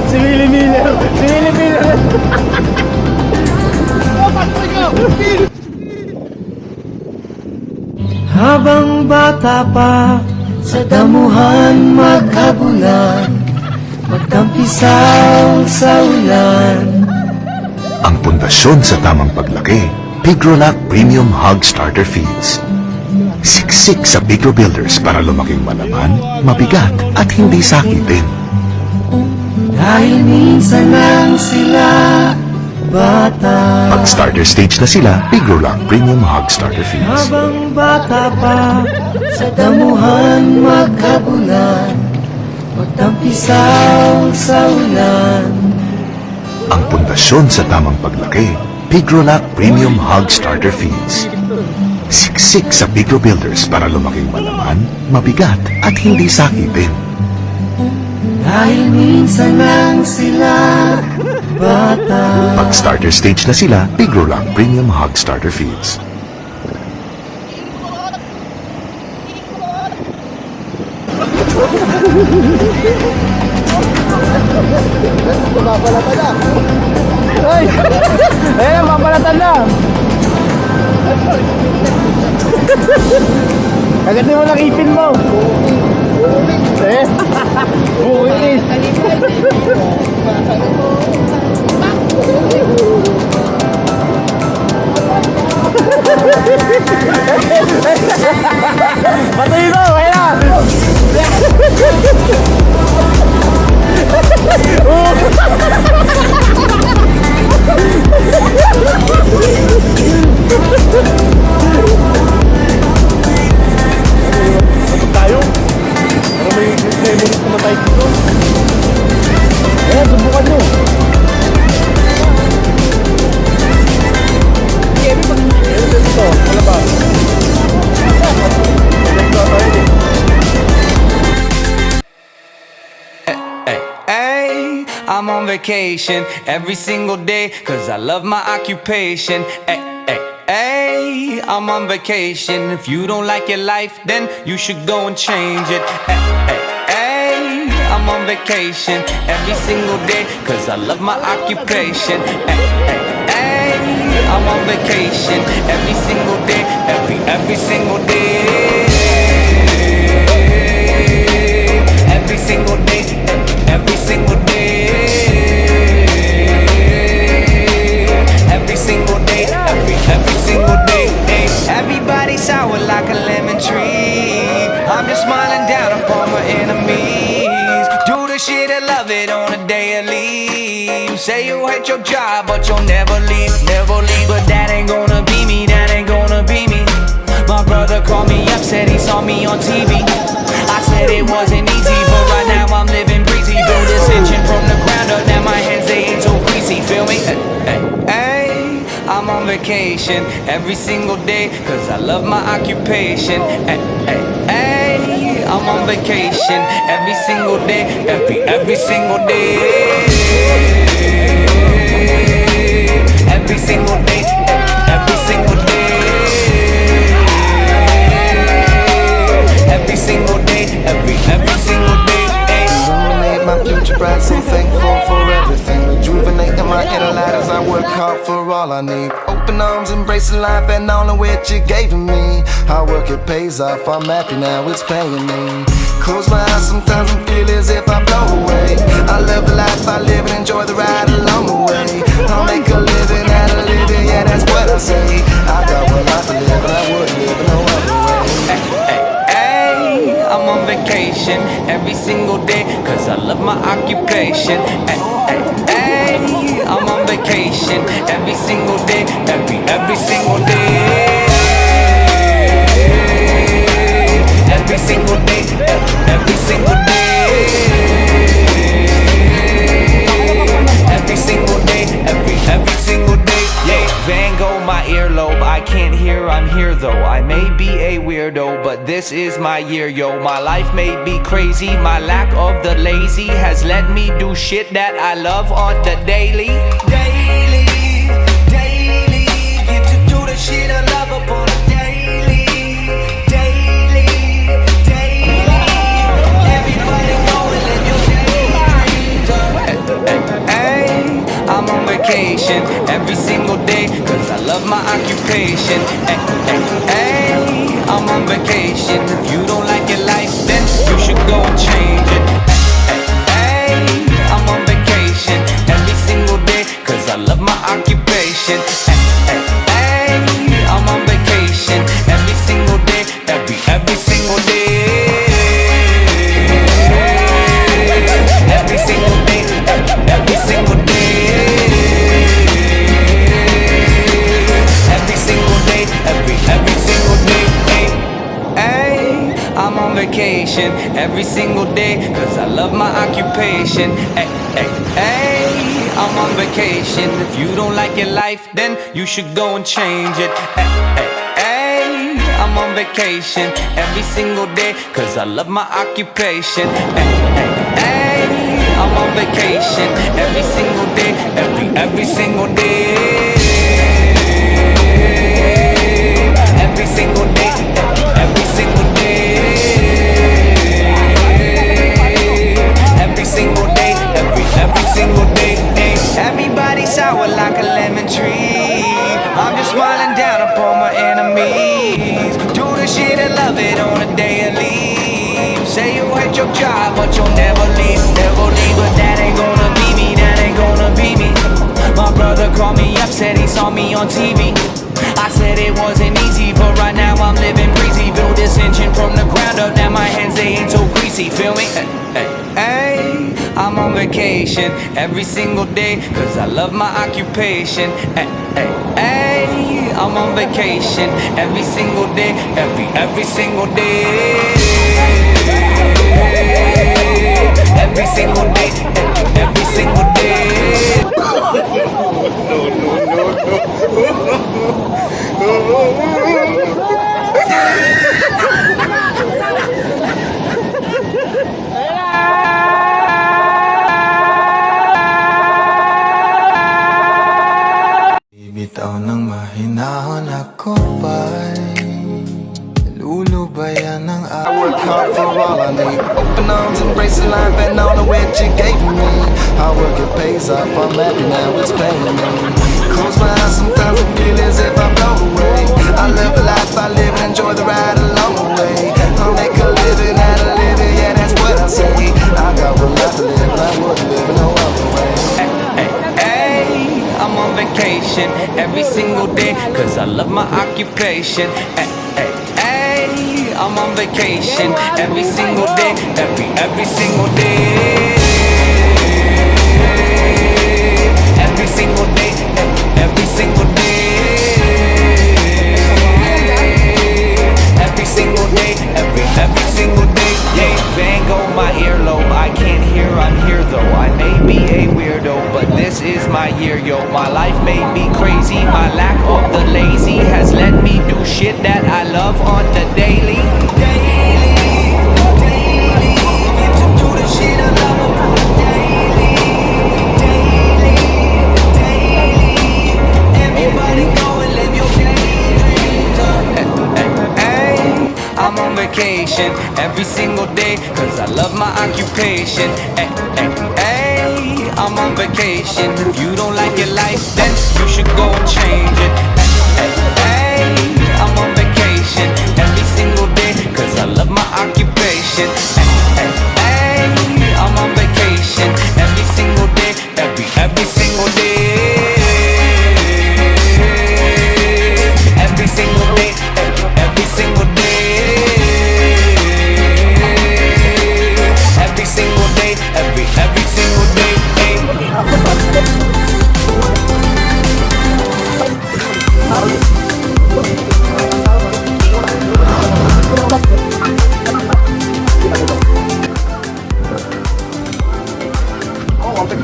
Si Willie Miller. Si Willie Miller. Habang bata pa, sa damuhan maghabulan, magtampisaw sa ulan. Ang pundasyon sa tamang paglaki, Pigrolac Premium Hog Starter Feeds. Siksik sa Pigro Builders para lumaking malaman, mabigat at hindi sakitin. Dahil minsan lang sila bata. Pag starter stage na sila, Pigrolac Premium Hog Starter Feeds. Habang bata pa, sa damuhan maghabulan, magtampisaw sa ulan. Ang pundasyon sa tamang paglaki, Pigrolac Premium Hog Starter Feeds. Siksik sa Pigro Builders para lumaking malaman, mabigat at hindi sakitin. Dahil minsan lang sila bata. Pag starter stage na sila, Pigrolac Premium Hog Starter Feeds. Mapapalatan na. Ay! Ayan, mapapalatan na. Kagatin mo lang ipin mo. Eh? Buwilis. Patuloy mo, kaya! Tapos tayo? Para may minutes na tayo dito. Ayan, subukan nyo. Ito, wala ba? I'm on vacation every single day, cause I love my occupation. Ay, ay, ay, I'm on vacation. If you don't like your life, then you should go and change it. Ay, ay, ay, I'm on vacation every single day, cause I love my occupation. Ay, ay, ay, I'm on vacation every single day, every single day. Every single day, every single day. Every single day, every single day. Everybody sour like a lemon tree. I'm just smiling down upon my enemies. Do the shit I love it on a daily. You say you hate your job, but you'll never leave, never leave. But that ain't gonna be me, that ain't gonna be me. My brother called me up, said he saw me on TV. I said it wasn't easy, but right now I'm living breezy. Build this engine from the ground up, now my hands they ain't so greasy, feel me? Hey, I'm on vacation every single day, cause I love my occupation. Hey, I'm on vacation every single day, every single day. Every single day, every single day. Every single day, every single day. Illuminate my future bright, so thankful for everything. Rejuvenating my inner light as I work hard for all I need. Open arms, embracing life and all of which you gave to me. Hard work, it pays off, I'm happy now, it's paying me. Close my eyes, sometimes I feel as if I blow away. I love the life I live and enjoy the ride along the way. I'll make a living out of living, yeah, that's what I say. I got one life to live, but I wouldn't live no other way. I'm on vacation every single day, cause I love my occupation. Ay, I'm on vacation every single day, every single day. Every single day, every single day. Every single day, every single day. Yeah, Van Gogh, my earlobe, I can't hear, I'm here though. I may be a weirdo, but this is my year, yo. My life may be crazy, my lack of the lazy has let me do shit that I love on the daily. Daily, daily, get to do the shit I love upon a daily, daily. every single day, cause I love my occupation. Ay, ay, ay, I'm on vacation. If you don't like your life, then you should go and change it. Ay, ay, I'm on vacation every single day, cause I love my occupation. Ay, ay, ay, I'm on vacation every single day, every single day. Every single day, every single day. Every single day, every single day. Ay, I'm on vacation every single day, cause I love my occupation. Ay, ay, ay, I'm on vacation. If you don't like your life, then you should go and change it. Ay, ay, ay, I'm on vacation every single day, cause I love my occupation. Ay, ay, ay, I'm on vacation every single day, every single day. Every single day, every single day. Every single day, every single day. Everybody sour like a lemon tree. I'm just smiling down upon my enemies. Do the shit and love it on a daily. Say you hate your job, but you'll never leave, never leave. But that ain't gonna be me, that ain't gonna be me. My brother called me up, said he saw me on TV. I said it wasn't easy, but right now I'm living breezy. Build this engine from the ground up, now my hands they ain't so greasy, feel me? Hey, I'm on vacation every single day, cause I love my occupation. Hey, I'm on vacation every single day, every single day. Every single day, every single day. Bibitaw ng mahinahon ako ba'y lulubayan ng I work hard for all I need. Open arms, embracing life and all of which you gave me. Hard work, it pays off, I'm happy now, it's paying me. Close my eyes, sometimes it feel as if I blow away. I live a life I live and enjoy the ride along the way. I'll make a living out of living, yeah, that's what I say. I got one life to live, and I wouldn't live no other way. I'm on vacation every single day, cause I love my occupation. I'm on vacation every single day, every single day. Every single day, every single day. Every single day, every single day. Yeah, Van Gogh, my earlobe, I can't hear, I'm here though. I may be a weirdo, but this is my year, yo. My life may be crazy, my lack of the lazy has let me do shit that I love on the daily. Daily, daily, get to do the shit I love on the daily. Daily, daily, everybody go and live your daydreams. I'm on vacation every single day, cause I love my occupation. I'm on vacation. If you don't like your life, then you should go and change it. I'm on vacation every single day, cause I love my occupation. I'm on vacation every single day, every single day. Every single day, every single day. Every single day, every single day.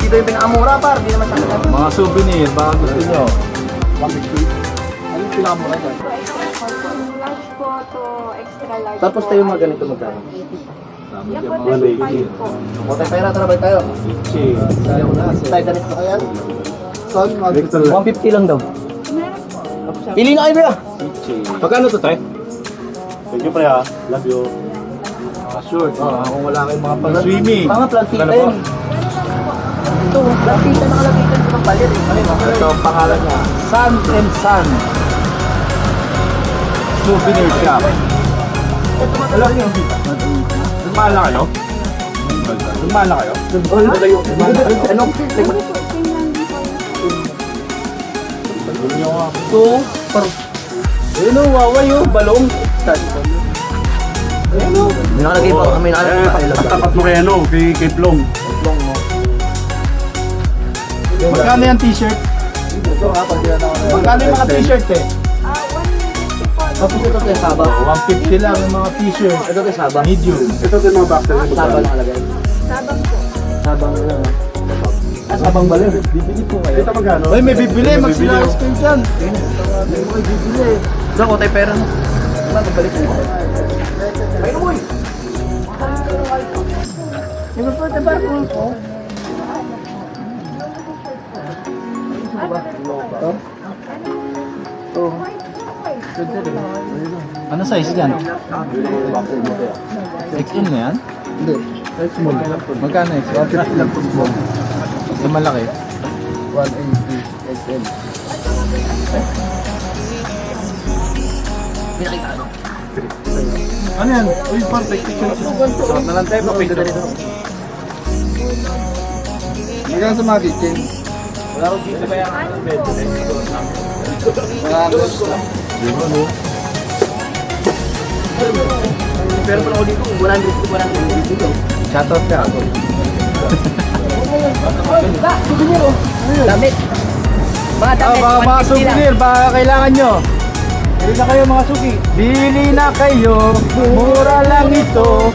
Dito yung pinakamura par, di naman siya. Mga souvenir, baka gusto nyo. 150. Ano yung pinakamura dyan? Large po to extra large. Tapos tayo mga ganito magkano? Yan po 25 po. Botay pera, trabay tayo. Tayo ganito na kaya? 150 lang daw. Pili na kayo ba? Pagkano to tayo? Thank you pre ha. Love you. Sure. Kung wala kayong mga pang-swimming. Mga plantitan. Ito, plantitan nakalagitan ko ng Baler eh. Ito ang pangalan niya. Sun and Sun. Souvenir shop. Alam niyo, lumala kayo? Lumala kayo? Ano? Ito, ayun o, waway o, balong. Ayun o. May nakalagay pa kami Tapat mo kay ano, kay Plong. Magkano yung t-shirt? Magkano yung mga t-shirt eh? 150 po. Tapos ito kay Sabang. 150 lang yung mga t-shirt. Ito kay Sabang. Medium. Ito din mga boxer. Sabang nakalagay. Sabang po. Sabang na lang. Sabang Baler. Bibili po kayo. Ito magkano? Uy, may bibili. Mag-sila spin dyan. May mga bibili. Saan ko tayo pera no? Magbalik mo. Ayun mo eh. Di ba po, tabar po? Ano size yan? 6in na yan? Hindi. Size small. Magkano eh? 150 lang po small. Yung malaki? 180 XL. Ano yan? Uy, perfect. Suot na lang tayo. Papicture. Magkano sa mga kitchen? Wala ko dito ba yan? Pero pala ako dito, 100 dito. Shoutout ka. Damit. Mga Mga souvenir, baka kailangan nyo. Bili na kayo mga suki. Bili na kayo. Mura lang ito.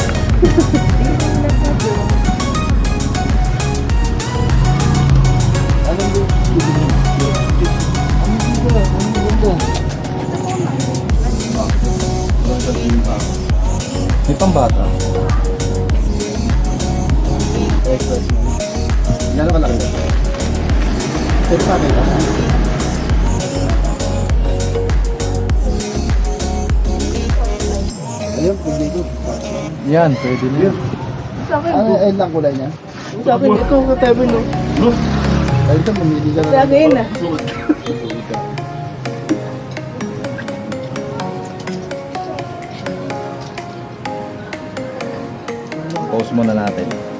May pambata. Gano'n ka laki? Ito sa akin. Ayun, pwede ko. Yan, pwede na yun. Ano lang kulay niya? Sabi ito, katabi no. Ay, ito, mamili ka na. Sabi na. Pause muna natin.